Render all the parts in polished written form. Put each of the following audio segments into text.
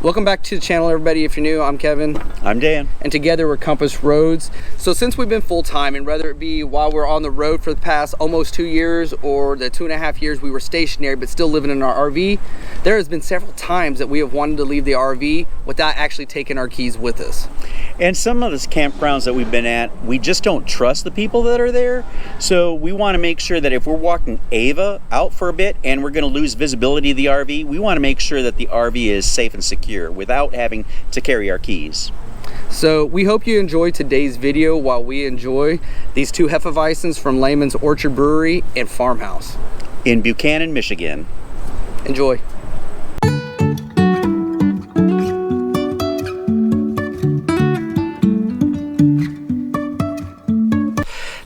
Welcome back to the channel, everybody. If you're new, I'm Kevin. I'm Dan. And together we're Compass Roadz. So since we've been full-time, and whether it be while we're on the road for the past almost 2 years or the 2.5 years we were stationary but still living in our RV, there has been several times that we have wanted to leave the RV without actually taking our keys with us. And some of those campgrounds that we've been at, we just don't trust the people that are there. So we want to make sure that if we're walking Ava out for a bit and we're going to lose visibility of the RV, we want to make sure that the RV is safe and secure without having to carry our keys. So we hope you enjoy today's video while we enjoy these two Hefeweizens from Lehman's Orchard Brewery and Farmhouse In Buchanan, Michigan. Enjoy.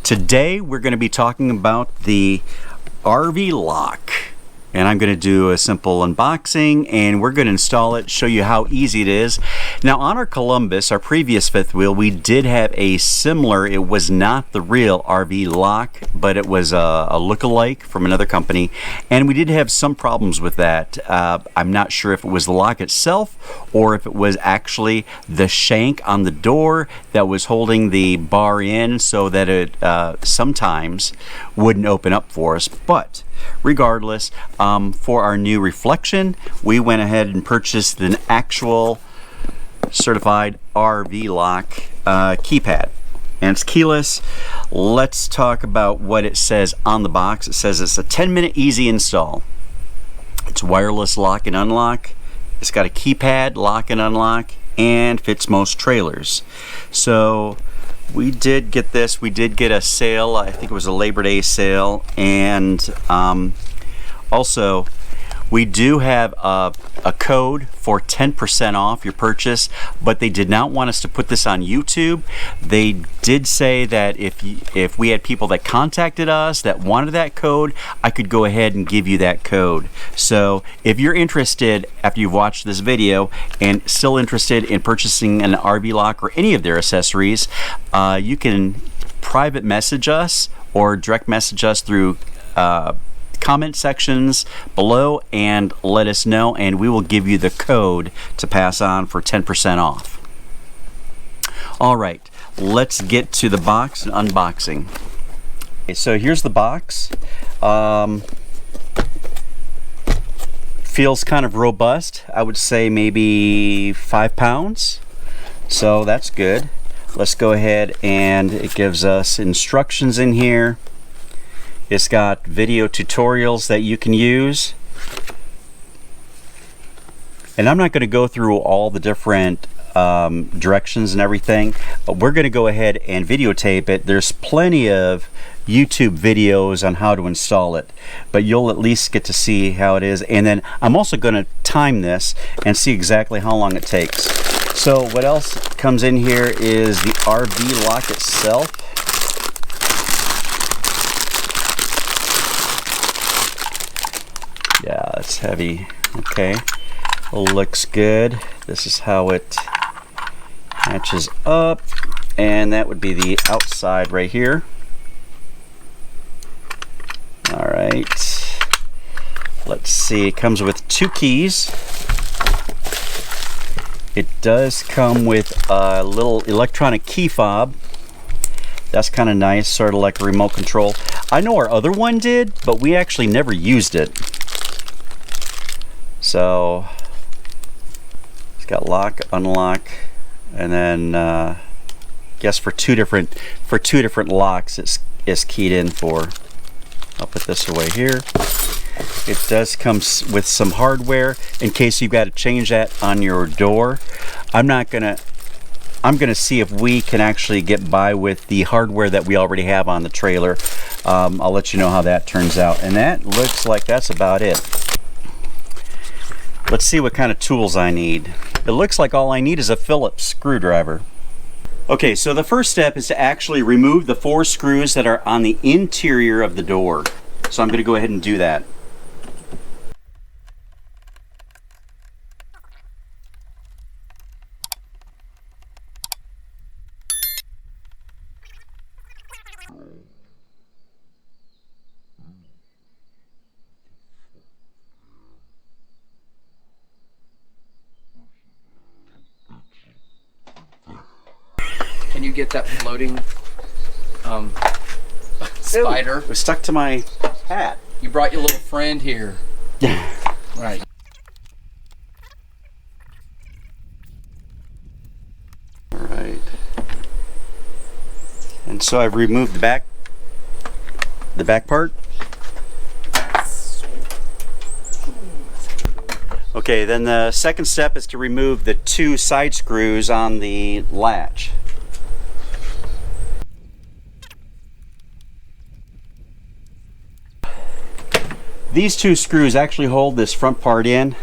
Today we're going to be talking about the RV lock. And I'm going to do a simple unboxing and we're going to install it, show you how easy it is. Now on our Columbus, our previous fifth wheel, we did have a similar, it was not the real RV lock, but it was a look-alike from another company. And we did have some problems with that. I'm not sure if it was the lock itself or if it was actually the shank on the door that was holding the bar in so that it sometimes wouldn't open up for us. But regardless, for our new reflection, we went ahead and purchased an actual certified RV lock keypad, and it's keyless. Let's talk about what it says on the box. It says it's a 10-minute easy install. It's wireless lock and unlock. It's got a keypad lock and unlock and fits most trailers. So we did get this. We did get a sale. I think it was a Labor Day sale. And also, we do have a code for 10% off your purchase, but they did not want us to put this on YouTube. They did say that if we had people that contacted us that wanted that code, I could go ahead and give you that code. So if you're interested, after you've watched this video and still interested in purchasing an RV lock or any of their accessories, you can private message us or direct message us through comment sections below and let us know, and we will give you the code to pass on for 10% off. All right, let's get to the box and unboxing. Okay, so here's the box. Feels kind of robust. I would say maybe 5 pounds, so that's good. Let's go ahead, and it gives us instructions in here. It's got video tutorials that you can use. And I'm not going to go through all the different directions and everything. But we're going to go ahead and videotape it. There's plenty of YouTube videos on how to install it, but you'll at least get to see how it is. And then I'm also going to time this and see exactly how long it takes. So what else comes in here is the RV lock itself. Yeah, it's heavy. Okay, looks good. This is how it matches up, and that would be the outside right here. All right, let's see. It comes with 2 keys. It does come with a little electronic key fob. That's kind of nice, sort of like a remote control. I know our other one did, but we actually never used it. So it's got lock, unlock, and then I guess for two different locks it's keyed in for. I'll put this away here. It does come with some hardware in case you've got to change that on your door. I'm gonna see if we can actually get by with the hardware that we already have on the trailer. I'll let you know how that turns out. And that looks like that's about it. Let's see what kind of tools I need. It looks like all I need is a Phillips screwdriver. Okay, so the first step is to actually remove the 4 screws that are on the interior of the door. So I'm going to go ahead and do that. and you get that floating spider. It was stuck to my hat. You brought your little friend here. Right. All right. And so I've removed the back part. Okay, then the second step is to remove the 2 side screws on the latch. These 2 screws actually hold this front part in,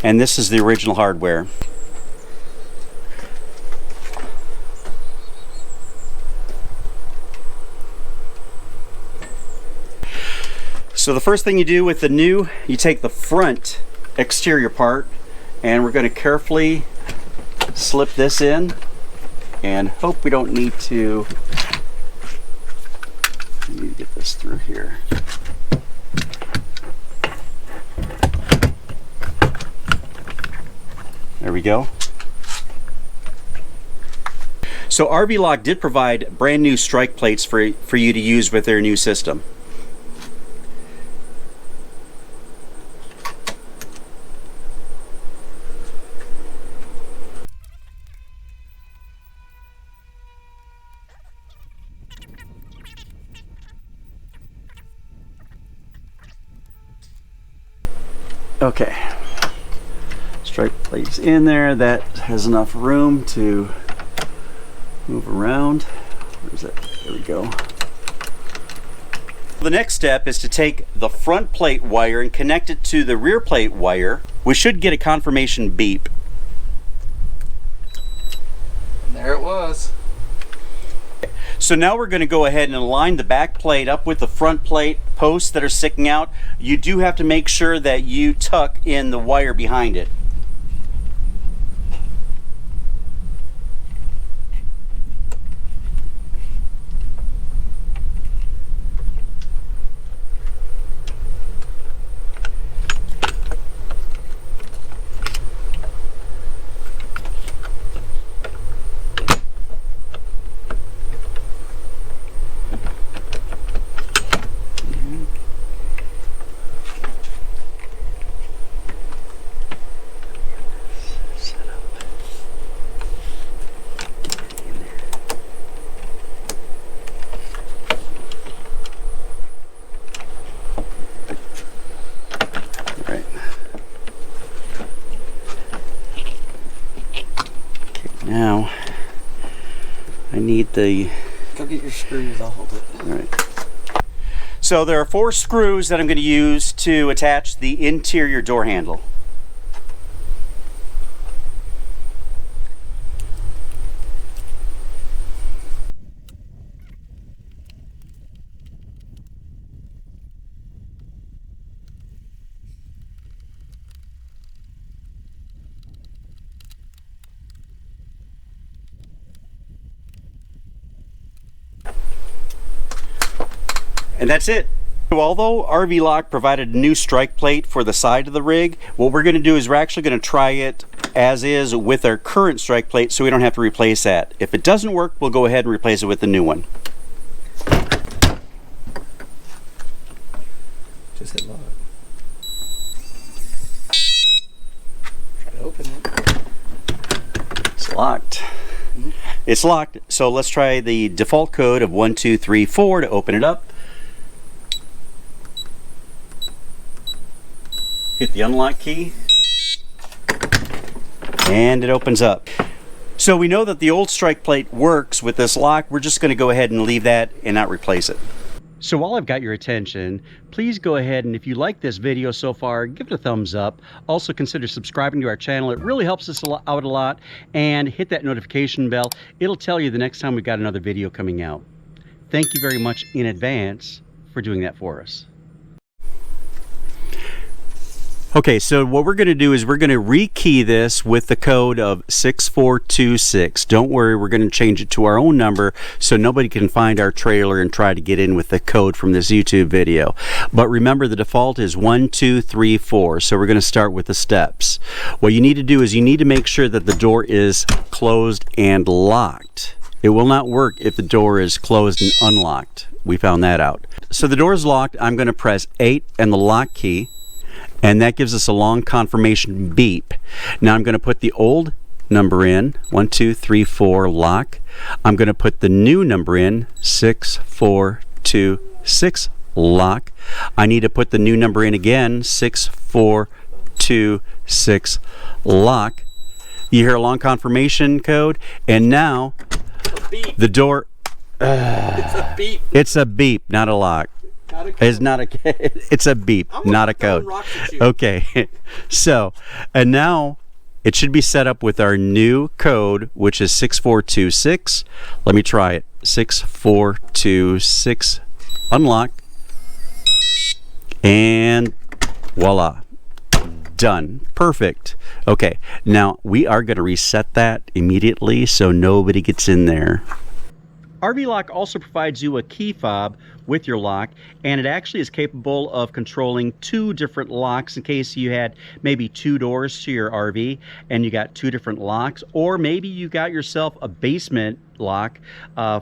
and this is the original hardware. So the first thing you do with the new, you take the front exterior part, and we're going to carefully slip this in and hope we don't need to get this through here. There we go. So RV Lock did provide brand new strike plates for you to use with their new system. Okay, strike plates in there. That has enough room to move around. Where's that? There we go. The next step is to take the front plate wire and connect it to the rear plate wire. We should get a confirmation beep. And there it was. So now we're going to go ahead and align the back plate up with the front plate posts that are sticking out. You do have to make sure that you tuck in the wire behind it. Now, I need the... Go get your screws, I'll hold it. All right. So there are 4 screws that I'm going to use to attach the interior door handle. And that's it. So although RV Lock provided a new strike plate for the side of the rig, what we're going to do is we're actually going to try it as is with our current strike plate so we don't have to replace that. If it doesn't work, we'll go ahead and replace it with the new one. Just hit lock. Try to open it. It's locked. It's locked. So let's try the default code of 1234 to open it up. Hit the unlock key, and it opens up. So we know that the old strike plate works with this lock. We're just going to go ahead and leave that and not replace it. So while I've got your attention, please go ahead and if you like this video so far, give it a thumbs up. Also consider subscribing to our channel. It really helps us out a lot. And hit that notification bell. It'll tell you the next time we've got another video coming out. Thank you very much in advance for doing that for us. Okay, so what we're going to do is we're going to rekey this with the code of 6426. Don't worry, we're going to change it to our own number so nobody can find our trailer and try to get in with the code from this YouTube video. But remember, the default is 1234, so we're going to start with the steps. What you need to do is you need to make sure that the door is closed and locked. It will not work if the door is closed and unlocked. We found that out. So the door is locked. I'm going to press 8 and the lock key, and that gives us a long confirmation beep. Now I'm going to put the old number in, 1 2 3 4 lock. I'm going to put the new number in, 6 4 2 6 lock. I need to put the new number in again, 6 4 2 6 lock. You hear a long confirmation code, and now the door. It's a beep. It's a beep, not a lock. Not a code. It's not a. It's a beep, not a code. Okay, so and now it should be set up with our new code, which is 6426. Let me try it. 6426. Unlock, and voila. Done. Perfect. Okay, now we are going to reset that immediately so nobody gets in there. RV Lock also provides you a key fob with your lock, and it actually is capable of controlling 2 different locks in case you had maybe 2 doors to your RV and you got 2 different locks, or maybe you got yourself a basement lock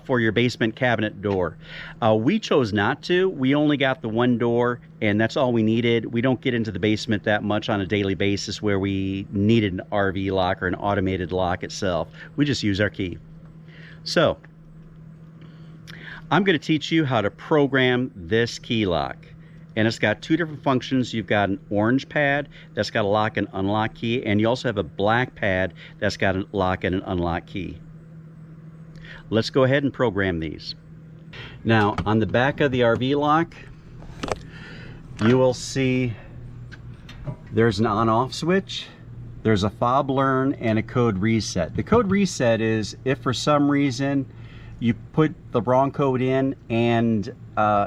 for your basement cabinet door. We chose not to. We only got the 1 door, and that's all we needed. We don't get into the basement that much on a daily basis where we needed an RV lock or an automated lock itself. We just use our key. So I'm going to teach you how to program this key lock, and it's got 2 different functions. You've got an orange pad that's got a lock and unlock key, and you also have a black pad that's got a lock and an unlock key. Let's go ahead and program these. Now on the back of the RV lock, you will see there's an on-off switch, there's a fob learn, and a code reset. The code reset is if for some reason you put the wrong code in and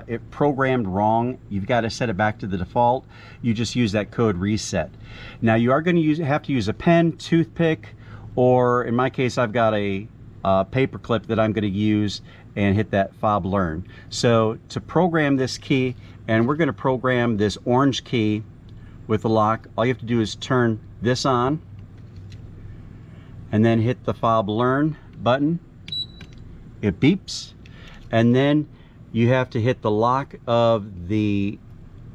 it programmed wrong, you've got to set it back to the default. You just use that code reset. Now you are going to have to use a pen, toothpick, or in my case I've got a paper clip that I'm going to use and hit that fob learn. So to program this key, and we're going to program this orange key with the lock, all you have to do is turn this on and then hit the fob learn button. It beeps, and then you have to hit the lock of the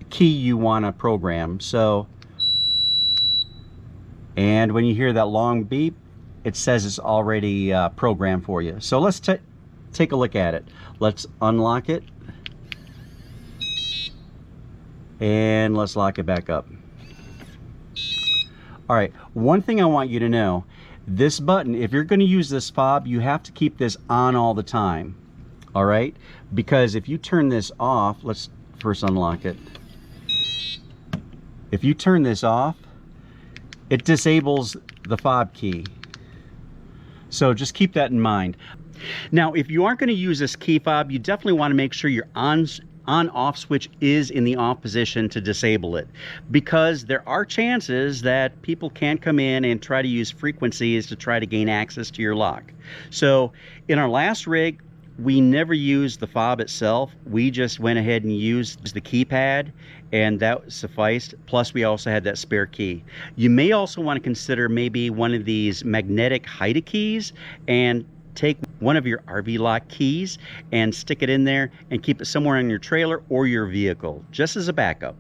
key you want to program. So, and when you hear that long beep, it says it's already programmed for you. So let's take a look at it. Let's unlock it, and let's lock it back up. All right, one thing I want you to know, this button, if you're going to use this fob, you have to keep this on all the time. All right, because if you turn this off, let's first unlock it. If you turn this off, it disables the fob key. So just keep that in mind. Now, if you aren't going to use this key fob, you definitely want to make sure your on-off switch is in the off position to disable it, because there are chances that people can come in and try to use frequencies to try to gain access to your lock. So in our last rig, we never used the fob itself. We just went ahead and used the keypad, and that sufficed. Plus we also had that spare key. You may also want to consider maybe one of these magnetic hide keys and take one of your RV lock keys and stick it in there and keep it somewhere on your trailer or your vehicle, just as a backup.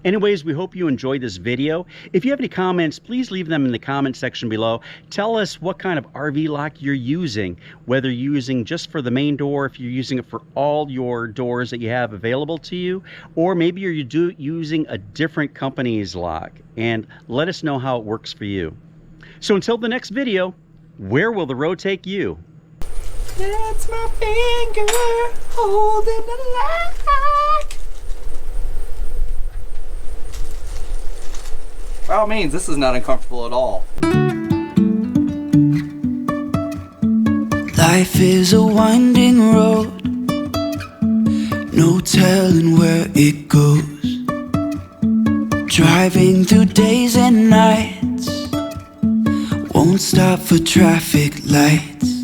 Anyways, we hope you enjoyed this video. If you have any comments, please leave them in the comment section below. Tell us what kind of RV lock you're using, whether you're using just for the main door, if you're using it for all your doors that you have available to you, or maybe you're using a different company's lock, and let us know how it works for you. So until the next video, where will the road take you? That's my finger holding the lock. By all means, this is not uncomfortable at all. Life is a winding road, no telling where it goes. Driving through days and nights, won't stop for traffic lights.